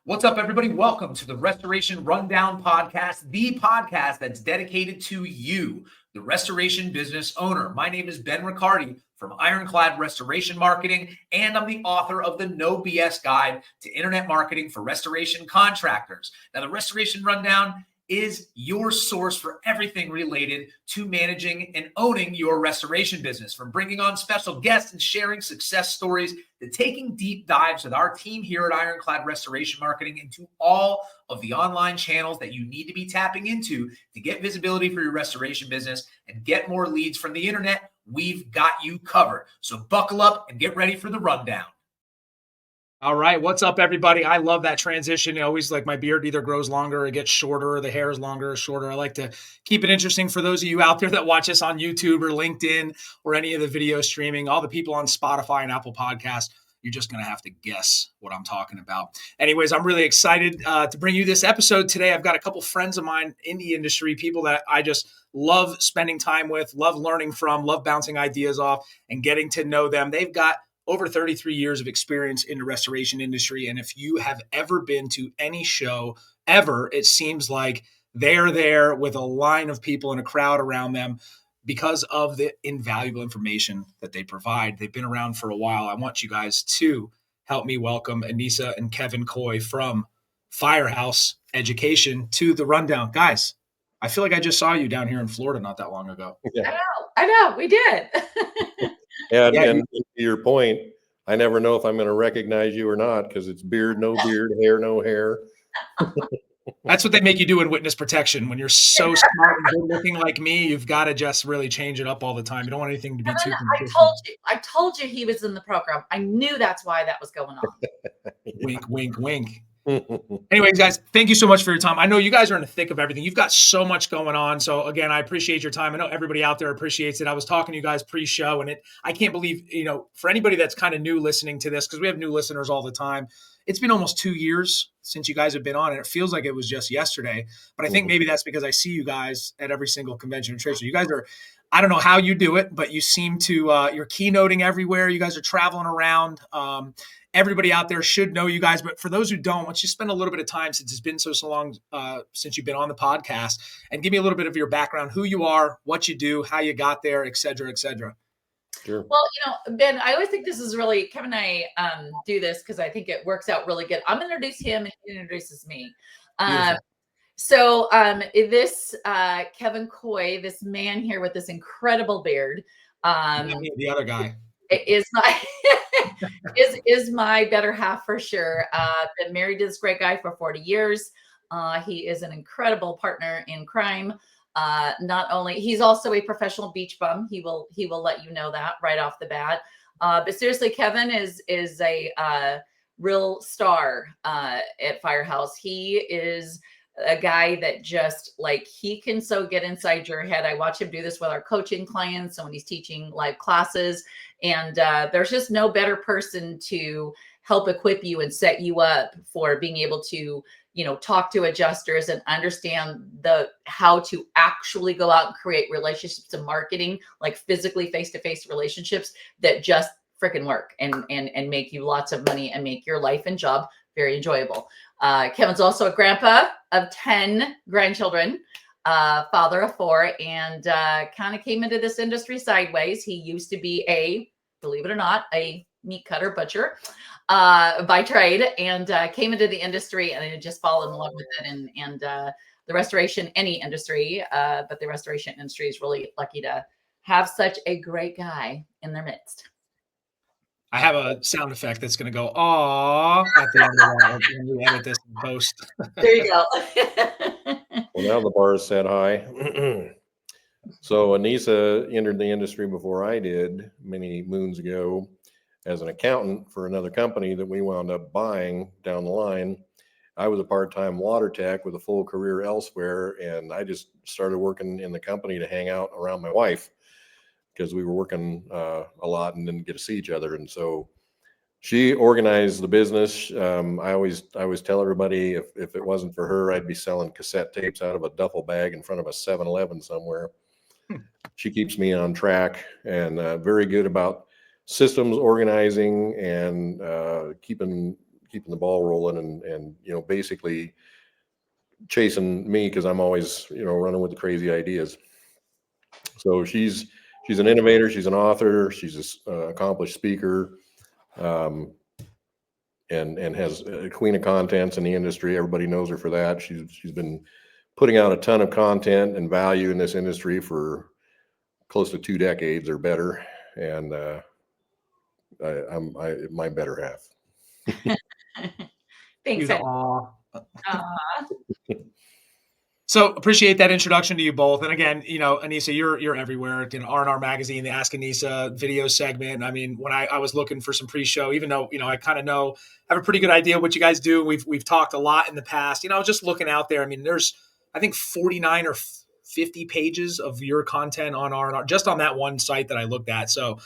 What's up, everybody? Welcome to the Restoration Rundown Podcast, the podcast that's dedicated to you, the restoration business owner. My name is Ben Ricciardi from Ironclad Restoration Marketing, and I'm the author of the No BS Guide to Internet Marketing for Restoration Contractors. Now, the Restoration Rundown is your source for everything related to managing and owning your restoration business, from bringing on special guests and sharing success stories to taking deep dives with our team here at Ironclad Restoration Marketing into all of the online channels that you need to be tapping into to get visibility for your restoration business and get more leads from the internet. We've got you covered. So buckle up and get ready for the rundown. All right. What's up, everybody? I love that transition. I always like my beard either grows longer or it gets shorter, or the hair is longer or shorter. I like to keep it interesting for those of you out there that watch us on YouTube or LinkedIn or any of the video streaming, all the people on Spotify and Apple Podcasts. You're just going to have to guess what I'm talking about. Anyways, I'm really excited to bring you this episode today. I've got a couple friends of mine in the industry, people that I just love spending time with, love learning from, love bouncing ideas off and getting to know them. They've got over 33 years of experience in the restoration industry. And if you have ever been to any show ever, it seems like they're there with a line of people and a crowd around them because of the invaluable information that they provide. They've been around for a while. I want you guys to help me welcome Annissa and Kevin Coy from Firehouse Education to the Rundown. Guys, I feel like I just saw you down here in Florida not that long ago. Yeah. I know, we did. And to your point, I never know if I'm going to recognize you or not because it's beard, no beard, hair, no hair. That's what they make you do in witness protection. When you're so smart and good looking like me, you've got to just really change it up all the time. You don't want anything to be too consistent. I told you he was in the program. I knew that's why that was going on. Wink, wink, wink. Anyways, guys, thank you so much for your time. I know you guys are in the thick of everything. You've got so much going on. So again, I appreciate your time. I know everybody out there appreciates it. I was talking to you guys pre-show, and I can't believe, for anybody that's kind of new listening to this, because we have new listeners all the time. It's been almost 2 years since you guys have been on, and it feels like it was just yesterday. But I think maybe that's because I see you guys at every single convention and trade show. You guys are, I don't know how you do it, but you seem to, you're keynoting everywhere. You guys are traveling around. Everybody out there should know you guys. But for those who don't, once you spend a little bit of time, since it's been so long since you've been on the podcast, and give me a little bit of your background, who you are, what you do, how you got there, et cetera, et cetera. Sure. Well, Ben, I always think this is really, Kevin and I do this because I think it works out really good. I'm going to introduce him and he introduces me. This Kevin Coy, this man here with this incredible beard. The other guy. Is my is my better half for sure. Been married to this great guy for 40 years. He is an incredible partner in crime. Not only, he's also a professional beach bum. He will let you know that right off the bat. But seriously, Kevin is a real star at Firehouse. He is a guy that just he can so get inside your head. I watch him do this with our coaching clients and when he's teaching live classes. And there's just no better person to help equip you and set you up for being able to, talk to adjusters and understand how to actually go out and create relationships and marketing, like physically face-to-face relationships that just freaking work and make you lots of money and make your life and job very enjoyable. Kevin's also a grandpa of 10 grandchildren, father of 4, and kind of came into this industry sideways. He used to be believe it or not, a meat cutter butcher by trade, and came into the industry and just fallen in love with it. And the restoration, any industry, but the restoration industry is really lucky to have such a great guy in their midst. I have a sound effect that's going to go, "Aw," at the end of that when you edit this in post. There you go. Well, now the bar is set high. So Annissa entered the industry before I did many moons ago as an accountant for another company that we wound up buying down the line. I was a part-time water tech with a full career elsewhere, and I just started working in the company to hang out around my wife because we were working a lot and didn't get to see each other. And so she organized the business. I always tell everybody if it wasn't for her, I'd be selling cassette tapes out of a duffel bag in front of a 7-Eleven somewhere. She keeps me on track and very good about systems organizing and keeping keeping the ball rolling and basically chasing me because I'm always running with the crazy ideas. So she's an innovator, she's an author, she's an accomplished speaker, and has a queen of contents in the industry. Everybody knows her for that. She's been putting out a ton of content and value in this industry for close to 2 decades or better, and I'm my better half. Thanks. So appreciate that introduction to you both. And again, Annissa, you're everywhere. R&R Magazine, the Ask Annissa video segment. I mean, when I was looking for some pre-show, even though I kind of have a pretty good idea what you guys do. We've talked a lot in the past. I was just looking out there. I mean, there's I think 49 or 50 pages of your content on R&R just on that one site that I looked at. So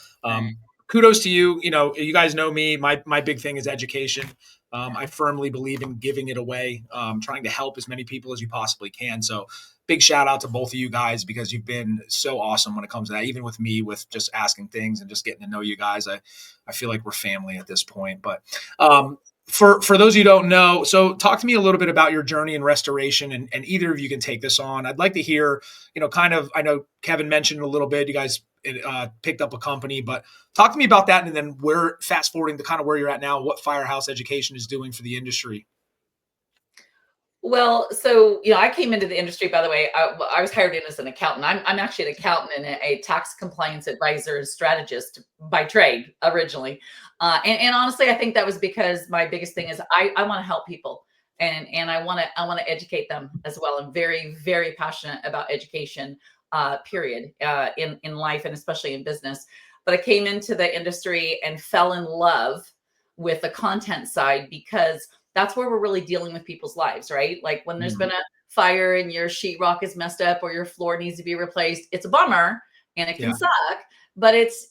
kudos to you. You guys know me. My big thing is education. I firmly believe in giving it away, trying to help as many people as you possibly can. So big shout out to both of you guys because you've been so awesome when it comes to that. Even with me, with just asking things and just getting to know you guys, I feel like we're family at this point. But for those of you who don't know, so talk to me a little bit about your journey in restoration, and either of you can take this on. I'd like to hear, I know Kevin mentioned a little bit, you guys picked up a company, but talk to me about that. And then we're fast forwarding to kind of where you're at now, what Firehouse Education is doing for the industry. Well, so, I came into the industry, by the way, I was hired in as an accountant. I'm actually an accountant and a tax compliance advisor and strategist by trade originally. And honestly, I think that was because my biggest thing is I want to help people and I want to educate them as well. I'm very, very passionate about education, period, in life and especially in business. But I came into the industry and fell in love with the content side because that's where we're really dealing with people's lives, right? Like when there's been a fire and your sheetrock is messed up or your floor needs to be replaced, it's a bummer and it can suck, but it's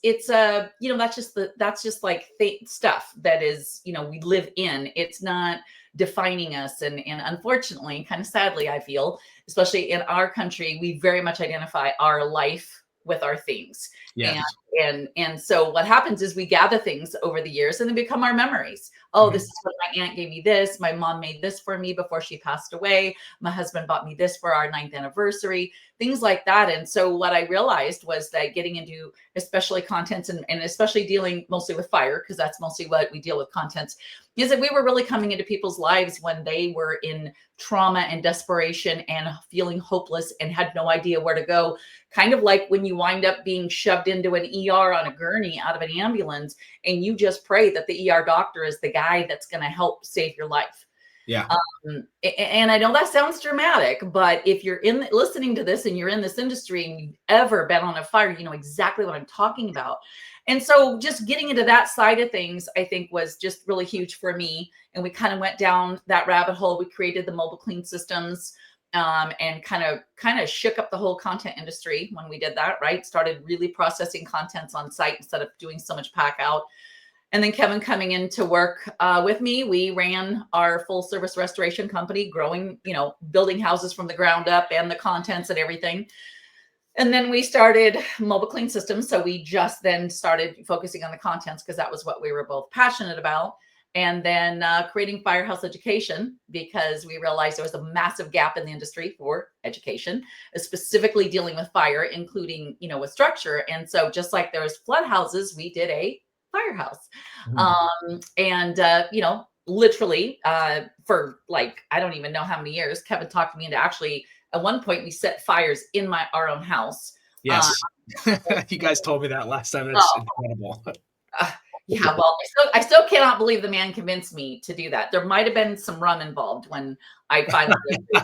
that's just like stuff that is, we live in. It's not defining us. And unfortunately, kind of sadly, I feel, especially in our country, we very much identify our life with our things. Yes. And so what happens is we gather things over the years and they become our memories. Oh, this is what my aunt gave me this. My mom made this for me before she passed away. My husband bought me this for our 9th anniversary, things like that. And so what I realized was that getting into especially contents and especially dealing mostly with fire, because that's mostly what we deal with contents, is that we were really coming into people's lives when they were in trauma and desperation and feeling hopeless and had no idea where to go. Kind of like when you wind up being shoved into an ER on a gurney out of an ambulance and you just pray that the ER doctor is the guy that's going to help save your life. Yeah. And I know that sounds dramatic, but if you're listening to this and you're in this industry and you've ever been on a fire, you know exactly what I'm talking about. And so just getting into that side of things, I think was just really huge for me. And we kind of went down that rabbit hole. We created the mobile clean systems, and kind of shook up the whole content industry when we did that, right? Started really processing contents on site instead of doing so much pack out. And then Kevin coming in to work with me, we ran our full service restoration company, growing, building houses from the ground up and the contents and everything. And then we started mobile clean systems. So we just then started focusing on the contents because that was what we were both passionate about. And then creating Firehouse Education because we realized there was a massive gap in the industry for education, specifically dealing with fire, including, with structure. And so just like there's flood houses, we did a firehouse. Literally for I don't even know how many years, Kevin talked me into actually at one point we set fires in our own house. Yes. You guys told me that last time. It's incredible. Yeah, well, I still cannot believe the man convinced me to do that. There might have been some rum involved when I finally did.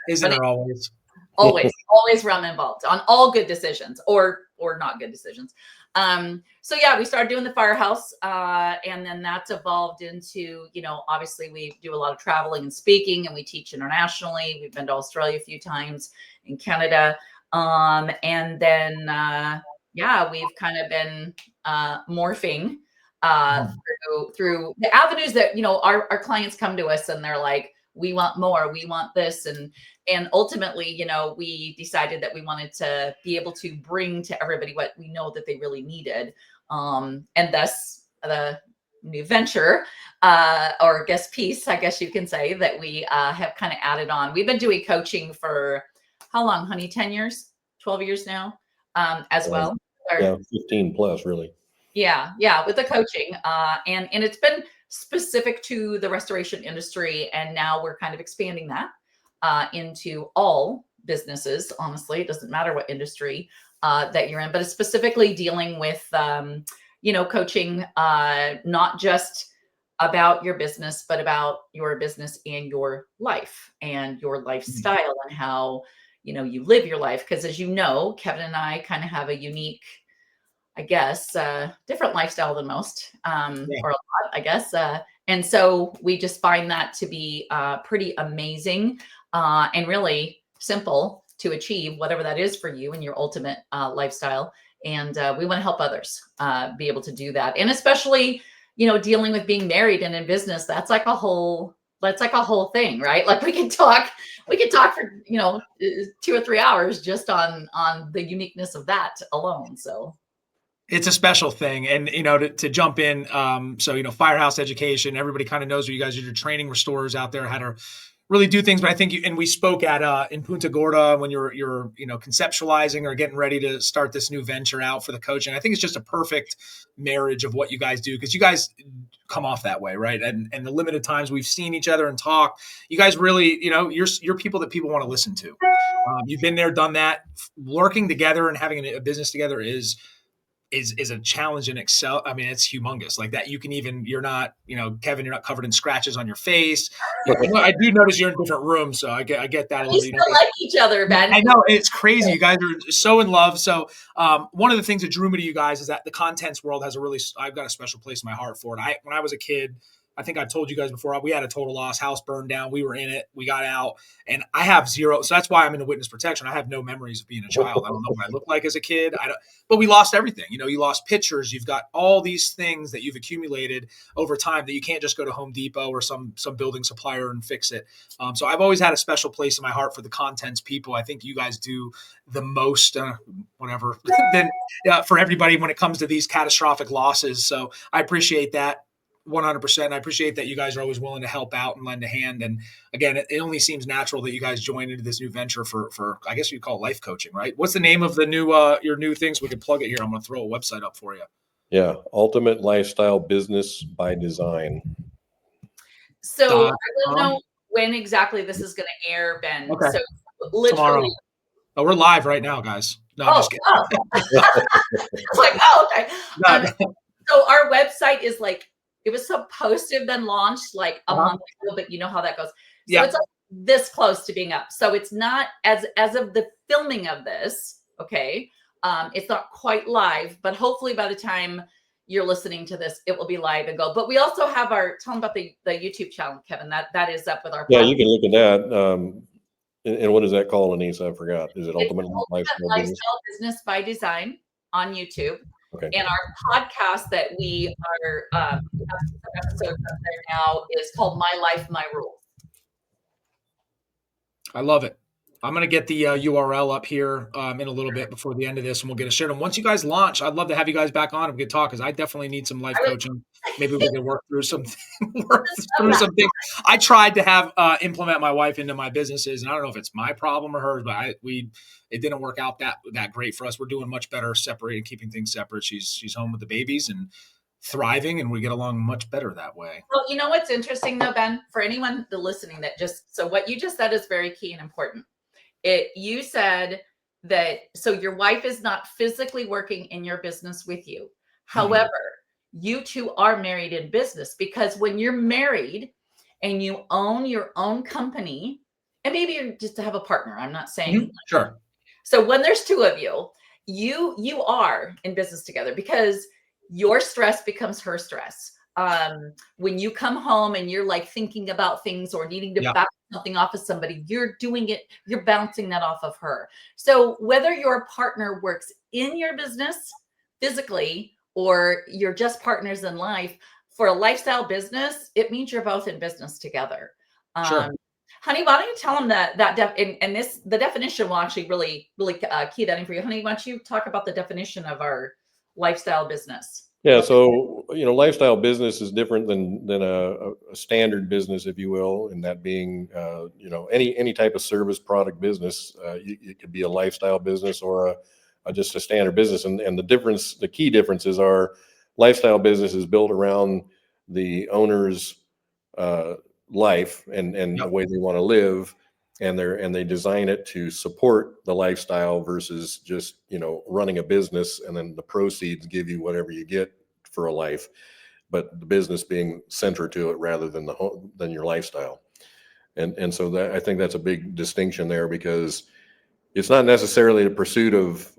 Isn't there always? Always rum involved on all good decisions or not good decisions. So yeah, we started doing the firehouse, and then that's evolved into, obviously we do a lot of traveling and speaking, and we teach internationally. We've been to Australia a few times, in Canada, and then we've kind of been morphing through the avenues that our clients come to us and they're like, we want more, we want this, and ultimately, we decided that we wanted to be able to bring to everybody what we know that they really needed, and thus the new venture or guest piece, I guess you can say, that we have kind of added on. We've been doing coaching for how long, honey? 10 years, 12 years now, as well. Yeah, 15 plus, really. Yeah, with the coaching, and it's been specific to the restoration industry, and now we're kind of expanding that into all businesses. Honestly, it doesn't matter what industry that you're in, but it's specifically dealing with coaching, not just about your business, but about your business and your life and your lifestyle and how you live your life. Because as you know, Kevin and I kind of have a unique, I guess, different lifestyle than most, or a lot, I guess. And so we just find that to be pretty amazing and really simple to achieve, whatever that is for you and your ultimate lifestyle. And we want to help others be able to do that. And especially, dealing with being married and in business, that's like a whole thing, right? Like we could talk for 2 or 3 hours just on the uniqueness of that alone. So it's a special thing. And, to jump in, Firehouse Education, everybody kind of knows what you guys are. Your training restorers out there, how to really do things. But I think and we spoke at in Punta Gorda when you're conceptualizing or getting ready to start this new venture out for the coaching. I think it's just a perfect marriage of what you guys do, because you guys come off that way, right? And the limited times we've seen each other and talk, you guys really, you're people that people want to listen to. You've been there, done that. Working together and having a business together is a challenge in Excel. I mean, it's humongous. Like that, you're not, Kevin, you're not covered in scratches on your face. I do notice you're in different rooms, so I get that. We still like each other, Ben. I know, it's crazy. You guys are so in love. So one of the things that drew me to you guys is that the contents world I've got a special place in my heart for it. When I was a kid, I think I've told you guys before, we had a total loss, house burned down. We were in it. We got out, and I have zero. So that's why I'm in witness protection. I have no memories of being a child. I don't know what I looked like as a kid. But we lost everything. You lost pictures. You've got all these things that you've accumulated over time that you can't just go to Home Depot or some building supplier and fix it. So I've always had a special place in my heart for the contents people. I think you guys do the most, than for everybody when it comes to these catastrophic losses. So I appreciate that. 100%. I appreciate that you guys are always willing to help out and lend a hand. And again, it only seems natural that you guys join into this new venture for I guess you'd call it life coaching, right? What's the name of the new your new thing, so we can plug it here? I'm going to throw a website up for you. Yeah, Ultimate Lifestyle Business by Design. So I don't know when exactly this is going to air, Ben. Okay. So literally. Tomorrow. Oh, we're live right now, guys. No, I'm just kidding. It's like, okay. So our website is like, it was supposed to have been launched like a month ago, but you know how that goes. So it's like this close to being up. So it's not as of the filming of this. Okay. It's not quite live, but hopefully by the time you're listening to this, it will be live and go. But we also have tell them about the YouTube channel, Kevin, that is up with our podcast. You can look at that. And what is that called, Annissa? I forgot. Is it Ultimate Lifestyle Business by Design on YouTube? Okay. And our podcast that we are episodes up there now is called My Life, My Rules. I love it. I'm going to get the URL up here in a little bit before the end of this, and we'll get it shared. And once you guys launch, I'd love to have you guys back on and we could talk, because I definitely need some life coaching. Maybe we can work through some things. I tried to implement my wife into my businesses, and I don't know if it's my problem or hers, but it didn't work out that great for us. We're doing much better separating, keeping things separate. She's home with the babies and thriving, and we get along much better that way. Well, you know what's interesting though, Ben, for anyone listening, so what you just said is very key and important. You said that, so your wife is not physically working in your business with you. However, you two are married in business, because when you're married and you own your own company, and maybe you're just to have a partner, I'm not saying. Sure. So when there's two of you, you are in business together, because your stress becomes her stress. When you come home and you're like thinking about things or needing to bounce something off of somebody, you're bouncing that off of her. So whether your partner works in your business physically or you're just partners in life, for a lifestyle business, it means you're both in business together. Sure. Honey, why don't you tell them the definition will actually really key that in for you. Honey, why don't you talk about the definition of our lifestyle business? Yeah, so lifestyle business is different than a standard business, if you will, and that being any type of service product business. It could be a lifestyle business or just a standard business, and the key differences are lifestyle business is built around the owner's uh, life and the Yep. way they want to live, and they design it to support the lifestyle versus just running a business and then the proceeds give you whatever you get for a life, but the business being center to it rather than than your lifestyle. And so that, I think that's a big distinction there, because it's not necessarily the pursuit of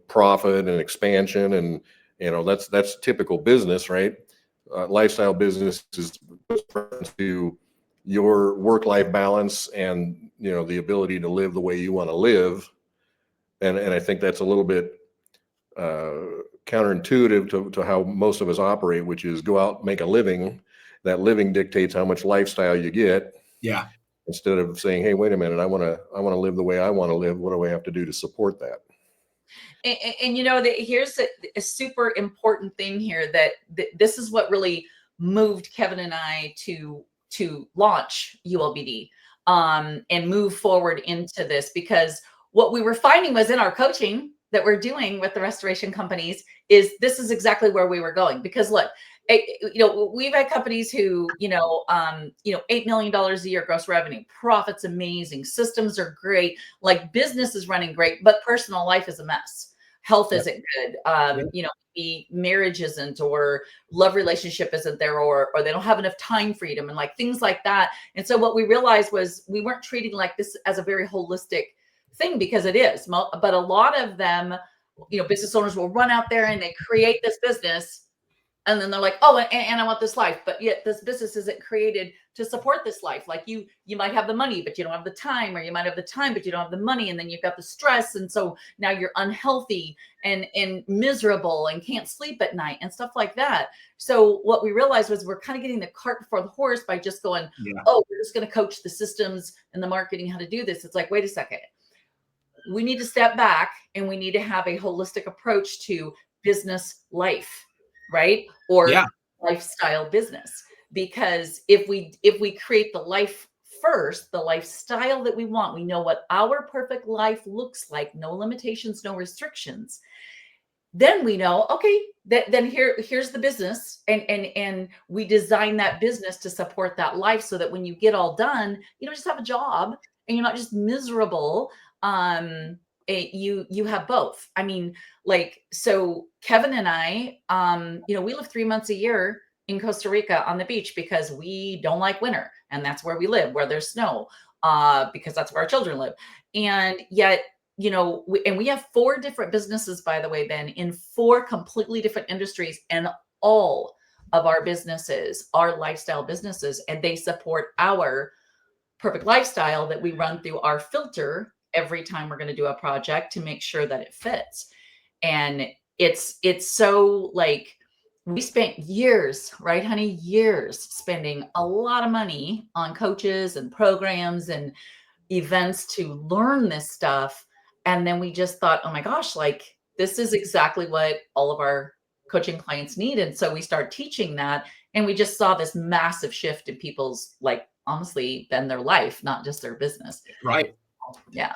profit and expansion, and that's typical business, right? Lifestyle business is to your work-life balance and the ability to live the way you want to live, and I think that's a little bit counterintuitive to how most of us operate, which is go out, make a living. That living dictates how much lifestyle you get, Yeah. instead of saying, hey, wait a minute, I want to live the way I want to live. What do I have to do to support that? And here's a super important thing here, that this is what really moved Kevin and I to launch ULBD and move forward into this, because what we were finding was in our coaching that we're doing with the restoration companies is this is exactly where we were going. Because look, we've had companies who, $8 million a year gross revenue, profits amazing, systems are great, like business is running great, but personal life is a mess. Health isn't good. The marriage isn't, or love relationship isn't there, or they don't have enough time freedom, and like things like that. And so what we realized was we weren't treating like this as a very holistic thing, because it is. But a lot of them, business owners will run out there and they create this business, and then they're like, oh, and I want this life, but yet this business isn't created to support this life. Like you might have the money, but you don't have the time, or you might have the time, but you don't have the money. And then you've got the stress. And so now you're unhealthy and miserable and can't sleep at night and stuff like that. So what we realized was we're kind of getting the cart before the horse by just going, oh, we're just going to coach the systems and the marketing how to do this. It's like, wait a second. We need to step back and we need to have a holistic approach to business life, right? Or lifestyle business. Because if we create the life first, the lifestyle that we want, we know what our perfect life looks like, no limitations, no restrictions. Then we know, okay, then here's the business, and we design that business to support that life, so that when you get all done, you don't just have a job and you're not just miserable. You have both. I mean, like, so Kevin and I, we live 3 months a year in Costa Rica on the beach, because we don't like winter, and that's where we live, where there's snow, because that's where our children live. And yet, we have 4 different businesses, by the way, Ben, in 4 completely different industries, and all of our businesses are lifestyle businesses, and they support our perfect lifestyle that we run through our filter every time we're going to do a project to make sure that it fits. And it's so, like, we spent years, right, honey, years spending a lot of money on coaches and programs and events to learn this stuff. And then we just thought, oh my gosh, like, this is exactly what all of our coaching clients need. And so we started teaching that, and we just saw this massive shift in people's, like, honestly, been their life, not just their business. Right. Yeah.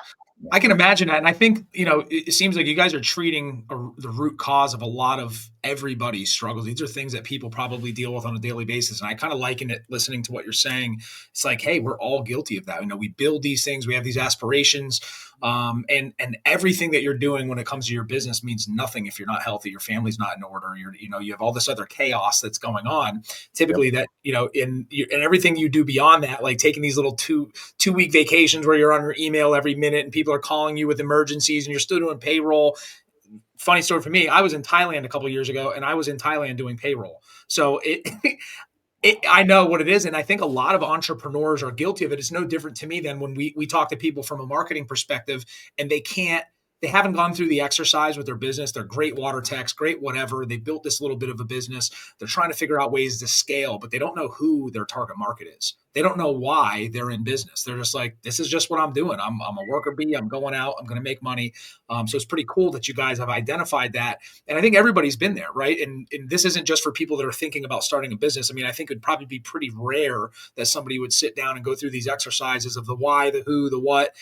I can imagine that. And I think, it seems like you guys are treating the root cause of a lot of everybody's struggles. These are things that people probably deal with on a daily basis. And I kind of liken it, listening to what you're saying. It's like, hey, we're all guilty of that. We build these things, we have these aspirations, and everything that you're doing when it comes to your business means nothing if you're not healthy, your family's not in order, you have all this other chaos that's going on. Typically that, in everything you do beyond that, like taking these little two-week vacations where you're on your email every minute and people are calling you with emergencies and you're still doing payroll. Funny story for me, I was in Thailand a couple of years ago, and I was in Thailand doing payroll. So I know what it is. And I think a lot of entrepreneurs are guilty of it. It's no different to me than when we talk to people from a marketing perspective, and they haven't gone through the exercise with their business. They're great water techs, great whatever. They built this little bit of a business. They're trying to figure out ways to scale, but they don't know who their target market is. they don't know why they're in business. They're just like, this is just what I'm doing. I'm a worker bee. I'm going out. I'm going to make money. So it's pretty cool that you guys have identified that. And I think everybody's been there, right? And this isn't just for people that are thinking about starting a business. I mean, I think it'd probably be pretty rare that somebody would sit down and go through these exercises of the why, the who, the what,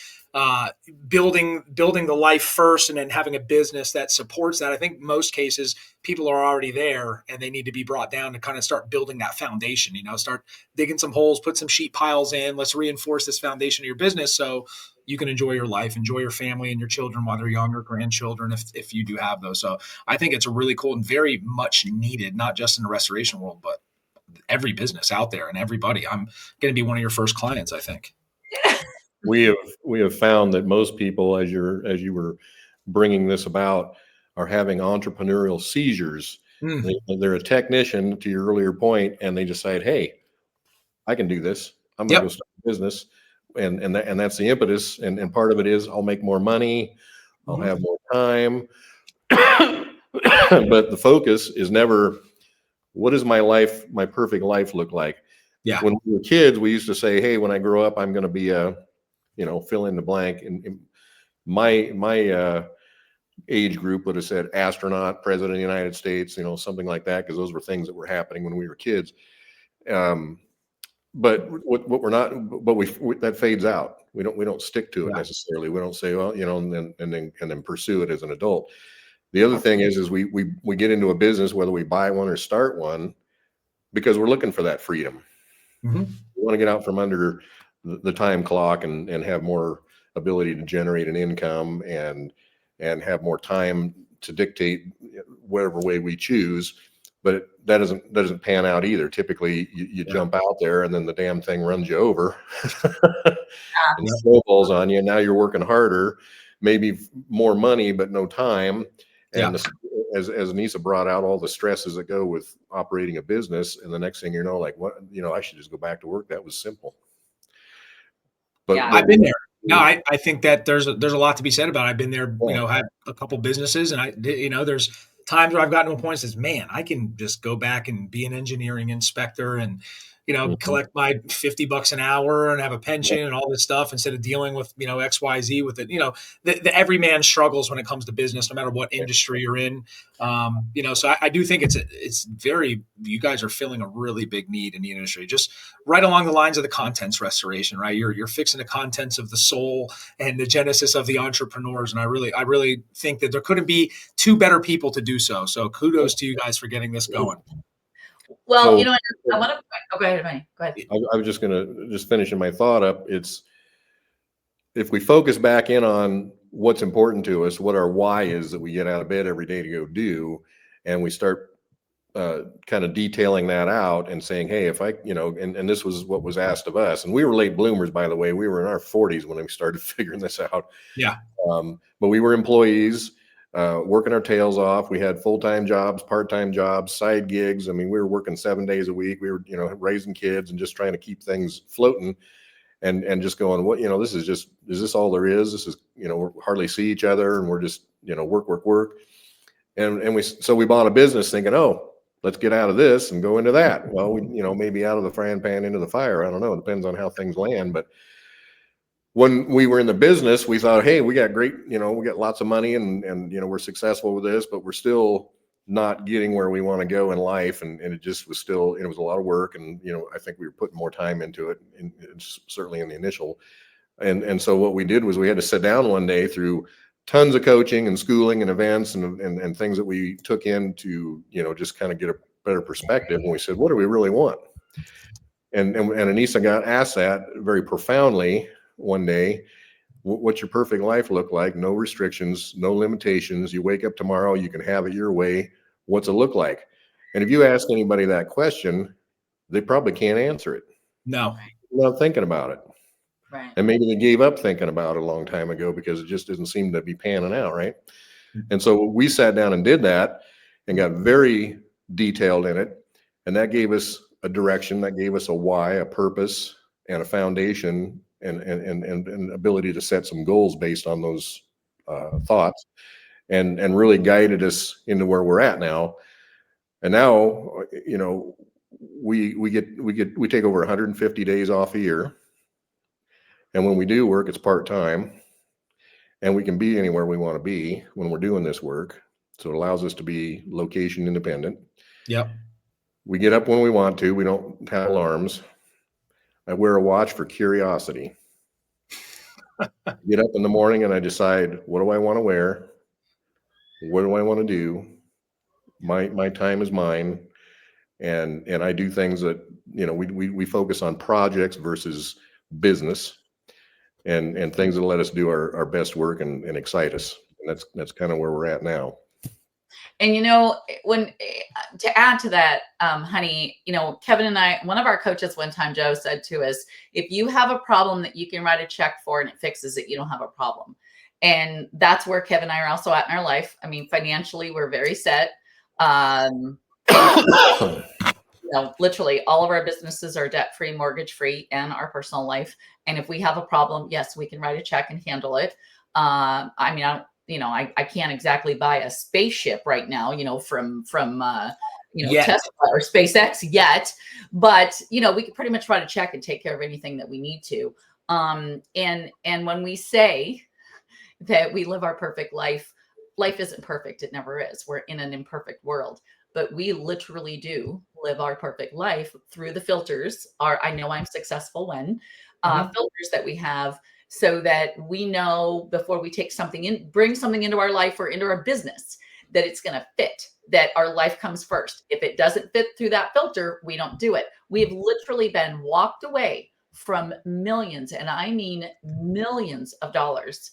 building the life first, and then having a business that supports that. I think most cases people are already there and they need to be brought down to kind of start building that foundation, start digging some holes, put some sheet piles in. Let's reinforce this foundation of your business so you can enjoy your life, enjoy your family and your children while they're younger, grandchildren, if you do have those. So I think it's a really cool and very much needed, not just in the restoration world, but every business out there and everybody. I'm going to be one of your first clients, I think. We have found that most people, as you were bringing this about, are having entrepreneurial seizures. They're a technician, to your earlier point, and they decide, hey, I can do this. I'm going to go start a business. And that's the impetus. And part of it is I'll make more money. I'll have more time. But the focus is never, what does my perfect life look like? Yeah. When we were kids, we used to say, hey, when I grow up, I'm going to be a, fill in the blank. And my age group would have said astronaut, president of the United States, something like that, because those were things that were happening when we were kids. But what we're not, but we that fades out. We don't stick to it necessarily. We don't say, well, and then pursue it as an adult. The other thing is we get into a business, whether we buy one or start one, because we're looking for that freedom. We want to get out from under the time clock and have more ability to generate an income and have more time to dictate whatever way we choose. But that doesn't pan out either. Typically, you jump out there and then the damn thing runs you over and snowballs on you. And now you're working harder, maybe more money, but no time. And as Annissa brought out, all the stresses that go with operating a business, and the next thing you know, like, what, I should just go back to work. That was simple. But I've been there. No, I think that there's a lot to be said about it. I've been there, had a couple businesses, and there's times where I've gotten to a point that says, man, I can just go back and be an engineering inspector and, collect my $50 an hour and have a pension and all this stuff instead of dealing with, XYZ with it. The every man struggles when it comes to business, no matter what industry you're in. So I do think it's very, you guys are filling a really big need in the industry, just right along the lines of the contents restoration, right? You're fixing the contents of the soul and the genesis of the entrepreneurs. And I really think that there couldn't be two better people to do so. So kudos to you guys for getting this going. Well, I want to go ahead, Manny. Go ahead. I was just going to finishing my thought up. It's, if we focus back in on what's important to us, what our why is that we get out of bed every day to go do, and we start kind of detailing that out and saying, hey, if I, and this was what was asked of us, and we were late bloomers, by the way. We were in our 40s when we started figuring this out. Yeah. But we were employees, working our tails off. We had full-time jobs, part-time jobs, side gigs. I mean, we were working 7 days a week. We were, raising kids and just trying to keep things floating, and just going, what, is this all there is? This is, we hardly see each other, and we're just, work. And we bought a business thinking, oh, let's get out of this and go into that. Well, we, maybe out of the frying pan into the fire. I don't know. It depends on how things land. But when we were in the business, we thought, hey, we got great, we got lots of money and we're successful with this, but we're still not getting where we want to go in life. And it just was still, it was a lot of work. And, I think we were putting more time into it, and certainly in the initial. And so what we did was we had to sit down one day through tons of coaching and schooling and events and things that we took in to, just kind of get a better perspective. And we said, what do we really want? And Annissa got asked that very profoundly one day. What's your perfect life look like? No restrictions, no limitations. You wake up tomorrow, you can have it your way. What's it look like? And if you ask anybody that question, they probably can't answer it. No. Without thinking about it. Right. And maybe they gave up thinking about it a long time ago because it just doesn't seem to be panning out, right? And so we sat down and did that and got very detailed in it. And that gave us a direction, that gave us a why, a purpose, and a foundation, and ability to set some goals based on those thoughts, and really guided us into where we're at now. And now, we take over 150 days off a year. And when we do work, it's part-time, and we can be anywhere we want to be when we're doing this work. So it allows us to be location independent. Yep. We get up when we want to. We don't have alarms. I wear a watch for curiosity. Get up in the morning and I decide, what do I want to wear? What do I want to do? My time is mine. And I do things that, we focus on projects versus business, and things that let us do our best work and excite us. And that's kind of where we're at now. And when to add to that, honey, Kevin and I, one of our coaches one time, Joe, said to us, if you have a problem that you can write a check for and it fixes it, you don't have a problem. And that's where Kevin and I are also at in our life. I mean, financially, we're very set. Literally all of our businesses are debt-free, mortgage-free, and our personal life. And if we have a problem, yes, we can write a check and handle it. I can't exactly buy a spaceship right now, from Tesla or SpaceX yet, but we can pretty much write a check and take care of anything that we need to. And when we say that we live our perfect life, life isn't perfect. It never is. We're in an imperfect world, but we literally do live our perfect life through the filters. I know I'm successful when filters that we have, so that we know before we take something in, bring something into our life or into our business, that it's going to fit, that our life comes first. If it doesn't fit through that filter, we don't do it. We've literally been walked away from millions, and I mean millions of dollars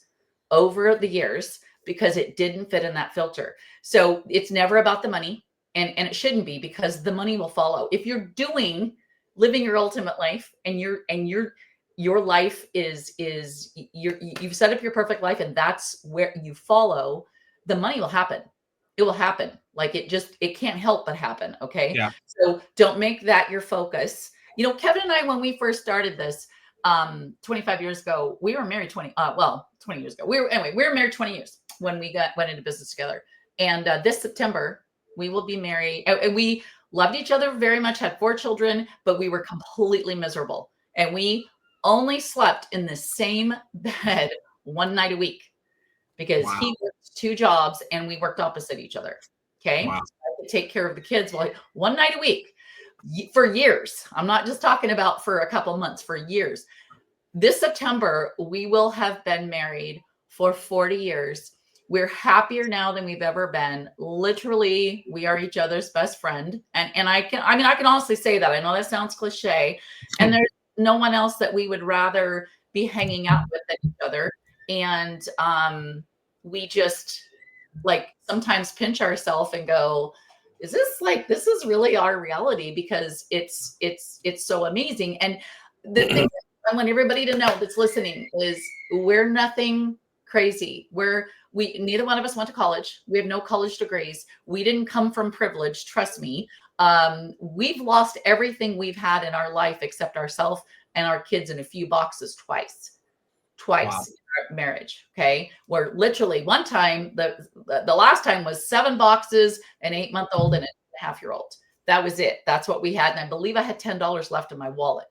over the years because it didn't fit in that filter. So it's never about the money, and it shouldn't be, because the money will follow. If you're living your ultimate life, and your life is you've set up your perfect life, and that's where you follow, the money will happen. It will happen. Like it can't help but happen. Okay. Yeah. So don't make that your focus. Kevin and I, when we first started this, 25 years ago, we were married 20 years ago. We were married 20 years when we went into business together. And this September, we will be married. And we loved each other very much, had 4 children, but we were completely miserable. And we only slept in the same bed one night a week, because he worked 2 jobs and we worked opposite each other. Okay. Wow. So I could take care of the kids one night a week for years. I'm not just talking about for a couple months, for years. This September, we will have been married for 40 years. We're happier now than we've ever been. Literally, we are each other's best friend. And I can honestly say that. I know that sounds cliche, and there's no one else that we would rather be hanging out with than each other. And we just sometimes pinch ourselves and go, is this is really our reality? Because it's so amazing. And the thing I want everybody to know that's listening is we're nothing crazy. Neither one of us went to college. We have no college degrees. We didn't come from privilege. Trust me. We've lost everything we've had in our life except ourselves and our kids in a few boxes twice wow. In our marriage. Okay. Where literally one time, the last time was 7 boxes, an 8-month-old and a 1.5-year-old. That was it. That's what we had. And I believe I had $10 left in my wallet.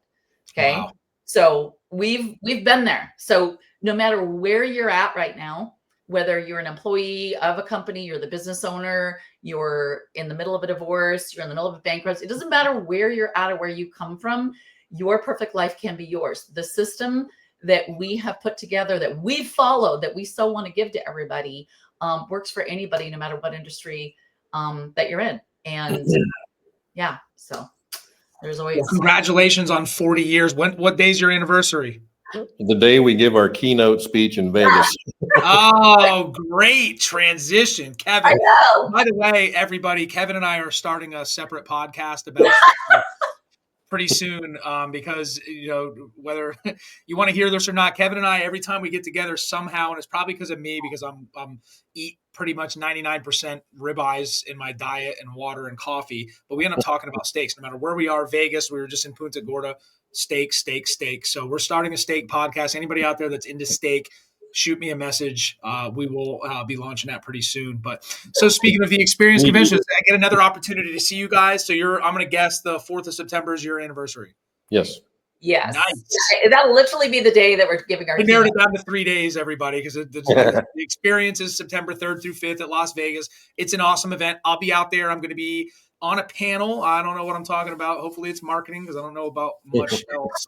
Okay. Wow. So we've been there. So no matter where you're at right now, whether you're an employee of a company, you're the business owner, you're in the middle of a divorce, you're in the middle of a bankruptcy, it doesn't matter where you're at or where you come from, your perfect life can be yours. The system that we have put together, that we've followed, that we so want to give to everybody, works for anybody, no matter what industry that you're in. And yeah, so there's always. Well, congratulations on 40 years. What day's your anniversary? The day we give our keynote speech in Vegas. Oh, great transition, Kevin. By the way, everybody, Kevin and I are starting a separate podcast about pretty soon, because whether you want to hear this or not, Kevin and I, every time we get together somehow, and it's probably because of me, because I'm eat pretty much 99% ribeyes in my diet and water and coffee, but we end up talking about steaks. No matter where we are, Vegas, we were just in Punta Gorda, steak. So we're starting a steak podcast. Anybody out there that's into steak, shoot me a message. We will be launching that pretty soon. But so speaking of the experience conventions, I get another opportunity to see you guys. So I'm going to guess the 4th of September is your anniversary. Yes. Yes. Nice. That'll literally be the day that we're giving our I narrowed it down to 3 days, everybody, because the experience is September 3rd through 5th at Las Vegas. It's an awesome event. I'll be out there. I'm going to be on a panel. I don't know what I'm talking about. Hopefully it's marketing because I don't know about much else.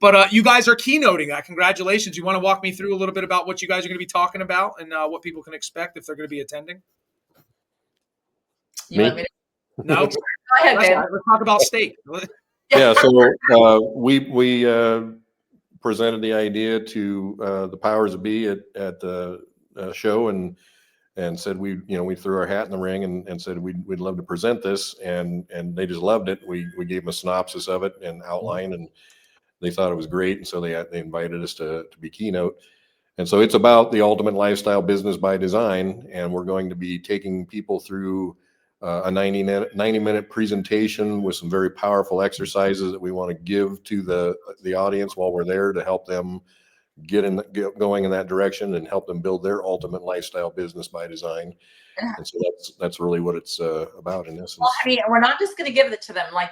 But you guys are keynoting that. Congratulations. You want to walk me through a little bit about what you guys are going to be talking about and what people can expect if they're going to be attending? You want me to? No? Go ahead, Let's Ben. talk about steak. Yeah. So we presented the idea to the powers that be at the show and said we threw our hat in the ring and said we'd love to present this, and they just loved it. We gave them a synopsis of it and outline, and they thought it was great, and so they invited us to be keynote. And so it's about the ultimate lifestyle business by design, and we're going to be taking people through a 90-minute presentation with some very powerful exercises that we want to give to the audience while we're there to help them get going in that direction and help them build their ultimate lifestyle business by design. And so that's really what it's about in essence. Well, I mean, we're not just going to give it to them. Like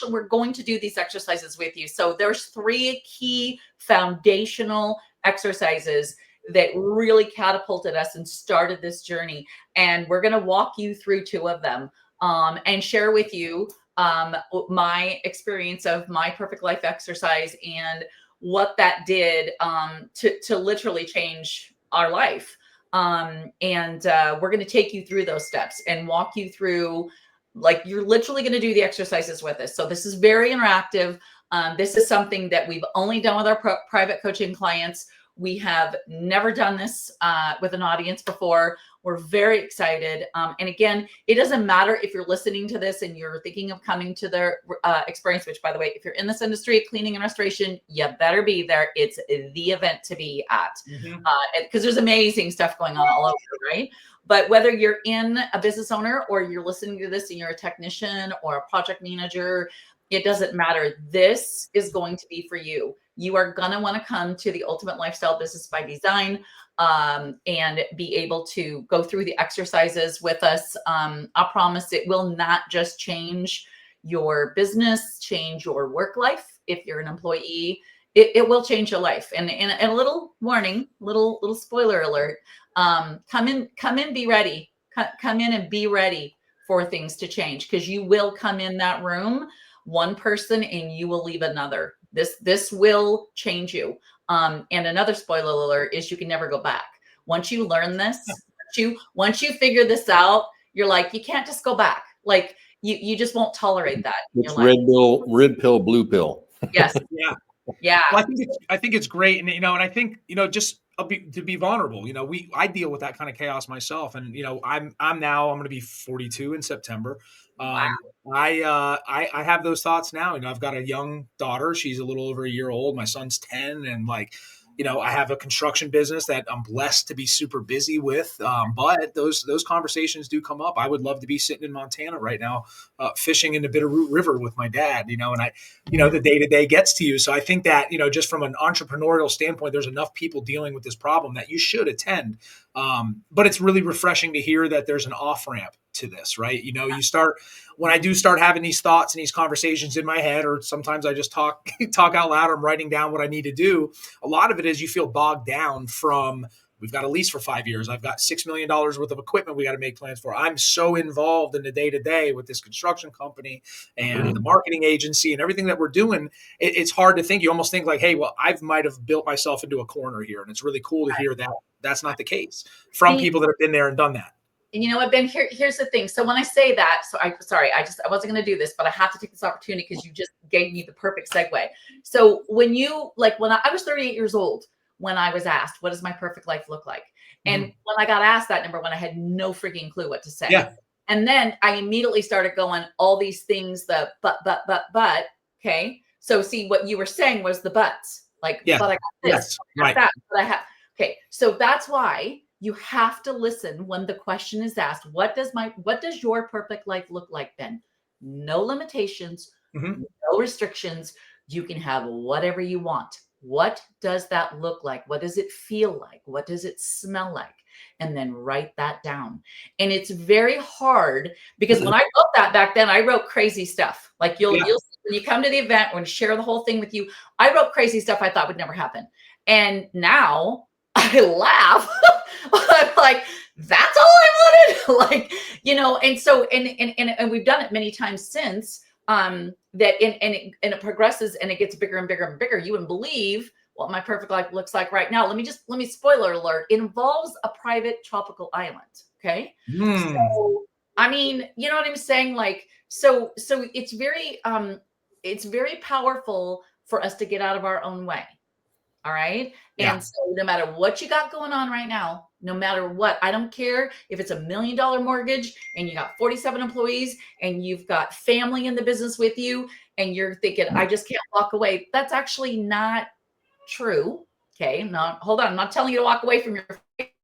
we're going to do these exercises with you. So there's 3 key foundational exercises that really catapulted us and started this journey. And we're going to walk you through 2 of them and share with you my experience of my perfect life exercise and what that did to literally change our life. And we're going to take you through those steps and walk you through, like, you're literally going to do the exercises with us. So this is very interactive. This is something that we've only done with our private coaching clients. We have never done this with an audience before. We're very excited. And again, it doesn't matter if you're listening to this and you're thinking of coming to their experience, which, by the way, if you're in this industry, cleaning and restoration, you better be there. It's the event to be at because there's amazing stuff going on all over, right? But whether you're in a business owner or you're listening to this and you're a technician or a project manager, it doesn't matter. This is going to be for you. You are going to want to come to the Ultimate Lifestyle Business by Design and be able to go through the exercises with us. I promise it will not just change your business, change your work life. If you're an employee, it will change your life. And a little warning, little spoiler alert, come in, be ready. Come in and be ready for things to change, because you will come in that room, one person, and you will leave another. This will change you. And another spoiler alert is you can never go back. Once you learn this, once you figure this out, you're like, you can't just go back. Like you just won't tolerate that. It's red pill, blue pill. Yes. Yeah. Well, I think it's great. And, and I think, just to be vulnerable, I deal with that kind of chaos myself. And, I'm going to be 42 in September. Wow. I have those thoughts now. I've got a young daughter. She's a little over a year old. My son's 10. And I have a construction business that I'm blessed to be super busy with. But those conversations do come up. I would love to be sitting in Montana right now, fishing in the Bitterroot River with my dad, and the day-to-day gets to you. So I think that, just from an entrepreneurial standpoint, there's enough people dealing with this problem that you should attend. But it's really refreshing to hear that there's an off-ramp to this, right? When I do start having these thoughts and these conversations in my head, or sometimes I just talk out loud, I'm writing down what I need to do. A lot of it is you feel bogged down from, we've got a lease for 5 years. I've got $6 million worth of equipment we got to make plans for. I'm so involved in the day-to-day with this construction company and the marketing agency and everything that we're doing. It's hard to think. You almost think like, hey, well, I might have built myself into a corner here. And it's really cool to hear that that's not the case from people that have been there and done that. And you know what, Ben, here's the thing. So when I say that, I wasn't going to do this, but I have to take this opportunity because you just gave me the perfect segue. So when I was 38 years old, when I was asked, what does my perfect life look like? And when I got asked that, number one, I had no freaking clue what to say. Yeah. And then I immediately started going, all these things, but, okay. So see, what you were saying was the buts. Like, but I got this, I got that, but I have. Okay. So that's why you have to listen when the question is asked, what does your perfect life look like, Ben? No limitations, no restrictions. You can have whatever you want. What does that look like? What does it feel like? What does it smell like? And then write that down. And it's very hard because when I wrote that back then, I wrote crazy stuff. Like you'll see when you come to the event, when I share the whole thing with you, I wrote crazy stuff I thought would never happen. And now I laugh. I'm like, that's all I wanted. Like, and so, and we've done it many times since, that it progresses and it gets bigger and bigger and bigger. You wouldn't believe what my perfect life looks like right now. Let me spoiler alert. It involves a private tropical island. Okay. So, I mean, you know what I'm saying? Like, so it's very powerful for us to get out of our own way. All right. Yeah. And so no matter what you got going on right now, no matter what, I don't care if it's $1 million mortgage and you got 47 employees and you've got family in the business with you and you're thinking, I just can't walk away. That's actually not true. Okay. Now, hold on. I'm not telling you to walk away from your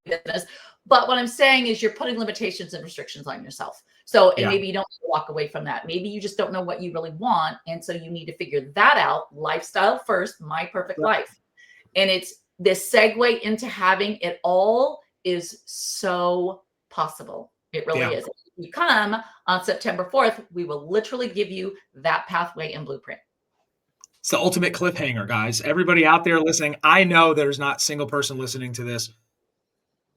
business, but what I'm saying is you're putting limitations and restrictions on yourself. So, and maybe you don't walk away from that. Maybe you just don't know what you really want. And so you need to figure that out. Lifestyle first, my perfect life. And it's this segue into having it all is so possible. It really is. If you come on September 4th, we will literally give you that pathway and blueprint. It's the ultimate cliffhanger, guys. Everybody out there listening, I know there's not a single person listening to this.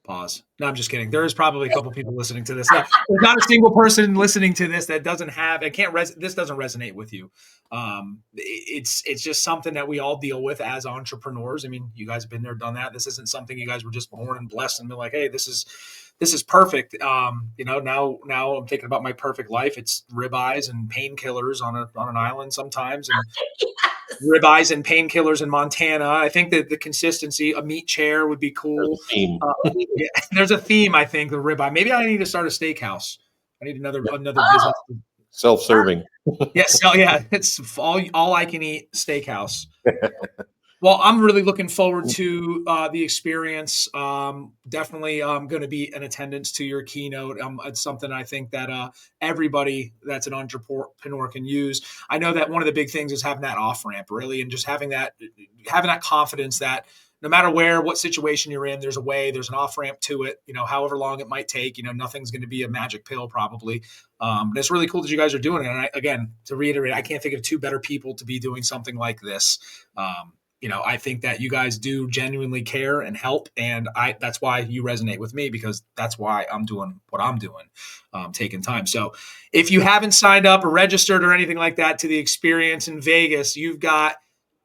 Pause. No, I'm just kidding. There is probably a couple people listening to this. No, there's not a single person listening to this that doesn't have, this doesn't resonate with you. It's just something that we all deal with as entrepreneurs. I mean, you guys have been there, done that. This isn't something you guys were just born and blessed and be like, hey, this is perfect. Now I'm thinking about my perfect life. It's ribeyes and painkillers on an island sometimes. And ribeyes and painkillers in Montana. I think that the consistency, a meat chair would be cool. There's a theme, I think, the ribeye. Maybe I need to start a steakhouse. I need another business. Self-serving. Yes. It's all I can eat steakhouse. Well, I'm really looking forward to the experience. Definitely going to be in attendance to your keynote. It's something I think that everybody that's an entrepreneur can use. I know that one of the big things is having that off-ramp, really, and just having that confidence that no matter what situation you're in, there's an off-ramp to it, however long it might take, nothing's going to be a magic pill probably. But it's really cool that you guys are doing it. And again, to reiterate, I can't think of two better people to be doing something like this. I think that you guys do genuinely care and help. And that's why you resonate with me, because that's why I'm doing what I'm doing, taking time. So if you haven't signed up or registered or anything like that to the experience in Vegas, you've got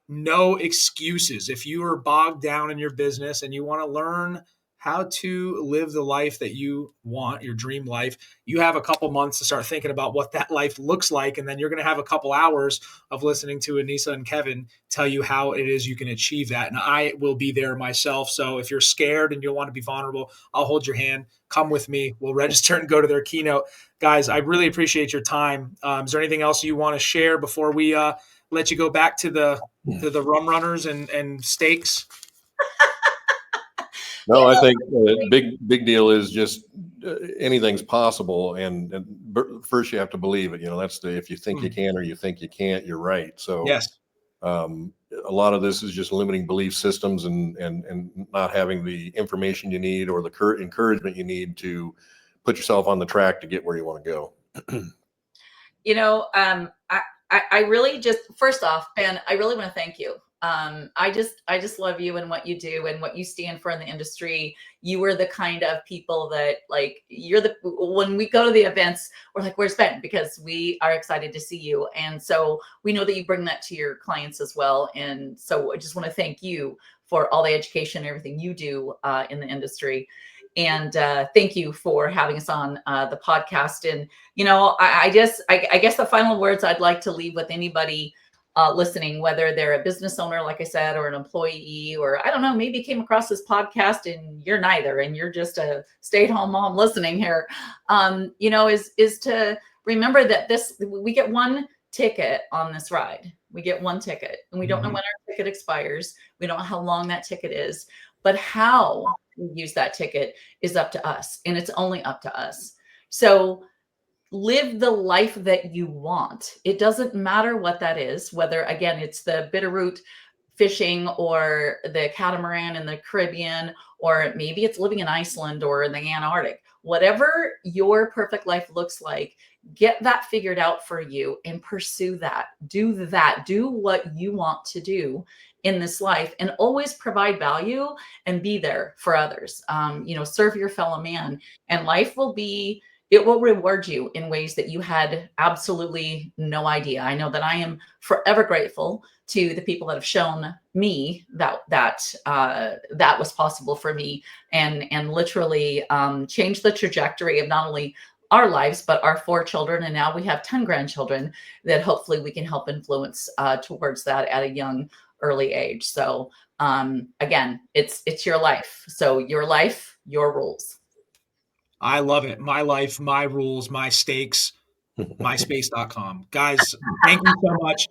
no excuses. If you are bogged down in your business and you want to learn how to live the life that you want, your dream life, you have a couple months to start thinking about what that life looks like. And then you're going to have a couple hours of listening to Annissa and Kevin tell you how it is you can achieve that. And I will be there myself. So if you're scared and you want to be vulnerable, I'll hold your hand. Come with me. We'll register and go to their keynote. Guys, I really appreciate your time. Is there anything else you want to share before we let you go back to the rum runners and steaks? No, I think big deal is just anything's possible, and first you have to believe it. That's if you think you can or you think you can't, you're right. So yes, a lot of this is just limiting belief systems and not having the information you need or the encouragement you need to put yourself on the track to get where you want to go. I really just, first off, Ben, I really want to thank you. I just love you and what you do and what you stand for in the industry. You are the kind of people that when we go to the events, we're like, where's Ben? Because we are excited to see you. And so we know that you bring that to your clients as well. And so I just want to thank you for all the education and everything you do in the industry. And thank you for having us on the podcast. And, I guess the final words I'd like to leave with anybody listening, whether they're a business owner, like I said, or an employee, or I don't know, maybe came across this podcast and you're neither, and you're just a stay-at-home mom listening here, is to remember that we get one ticket on this ride. We get one ticket, and we don't know when our ticket expires. We don't know how long that ticket is, but how we use that ticket is up to us, and it's only up to us. So live the life that you want. It doesn't matter what that is, whether, again, it's the Bitterroot fishing or the catamaran in the Caribbean, or maybe it's living in Iceland or in the Antarctic. Whatever your perfect life looks like, get that figured out for you and pursue that. Do what you want to do in this life, and always provide value and be there for others. Serve your fellow man, and life will reward you in ways that you had absolutely no idea. I know that I am forever grateful to the people that have shown me that was possible for me, and literally changed the trajectory of not only our lives, but our 4 children. And now we have 10 grandchildren that hopefully we can help influence towards that at a young, early age. So again, it's your life. So your life, your rules. I love it. My life, my rules, my stakes, myspace.com. Guys, thank you so much.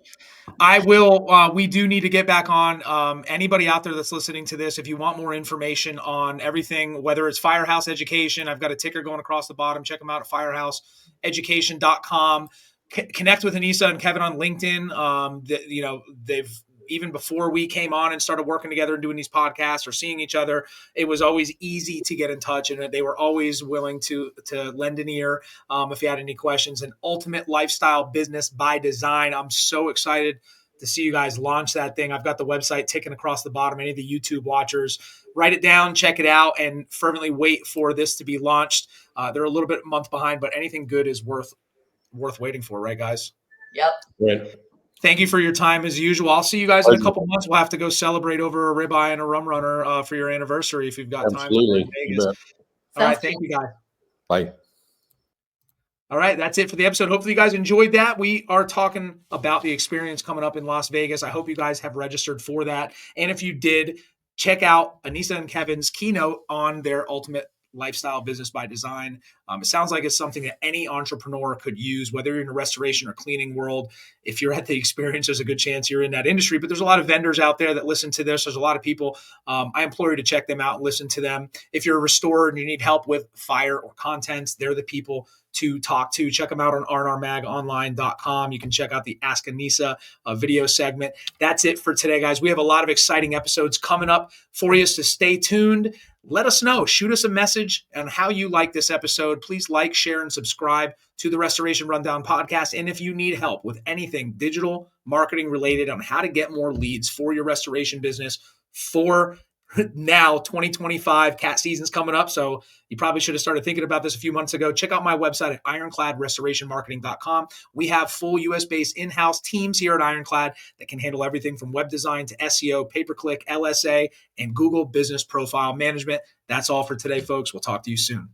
We do need to get back on. Anybody out there that's listening to this, if you want more information on everything, whether it's Firehouse Education, I've got a ticker going across the bottom. Check them out at firehouseeducation.com. Connect with Annissa and Kevin on LinkedIn. They've, even before we came on and started working together and doing these podcasts or seeing each other, it was always easy to get in touch, and they were always willing to lend an ear if you had any questions. And Ultimate Lifestyle Business by Design. I'm so excited to see you guys launch that thing. I've got the website ticking across the bottom. Any of the YouTube watchers, write it down, check it out, and fervently wait for this to be launched. They're a little bit a month behind, but anything good is worth waiting for, right, guys? Yep. Right. Thank you for your time as usual. I'll see you guys in a couple months. We'll have to go celebrate over a ribeye and a rum runner for your anniversary if you've got time. Absolutely. Vegas. All right. Thank you, guys. Bye. All right. That's it for the episode. Hopefully you guys enjoyed that. We are talking about the experience coming up in Las Vegas. I hope you guys have registered for that. And if you did, check out Annissa and Kevin's keynote on their Ultimate Lifestyle Business by Design. It sounds like it's something that any entrepreneur could use, whether you're in the restoration or cleaning world. If you're at the experience, there's a good chance you're in that industry, but there's a lot of vendors out there that listen to this. There's a lot of people. I implore you to check them out and listen to them. If you're a restorer and you need help with fire or contents, they're the people to talk to. Check them out on rnrmagonline.com. You can check out the Ask Annissa video segment. That's it for today, guys. We have a lot of exciting episodes coming up for you, so stay tuned. Let us know. Shoot us a message on how you like this episode. Please like, share, and subscribe to the Restoration Rundown podcast. And if you need help with anything digital marketing related on how to get more leads for your restoration business for now, 2025 cat season's coming up. So you probably should have started thinking about this a few months ago. Check out my website at ironcladrestorationmarketing.com. We have full US-based in-house teams here at Ironclad that can handle everything from web design to SEO, pay-per-click, LSA, and Google Business Profile Management. That's all for today, folks. We'll talk to you soon.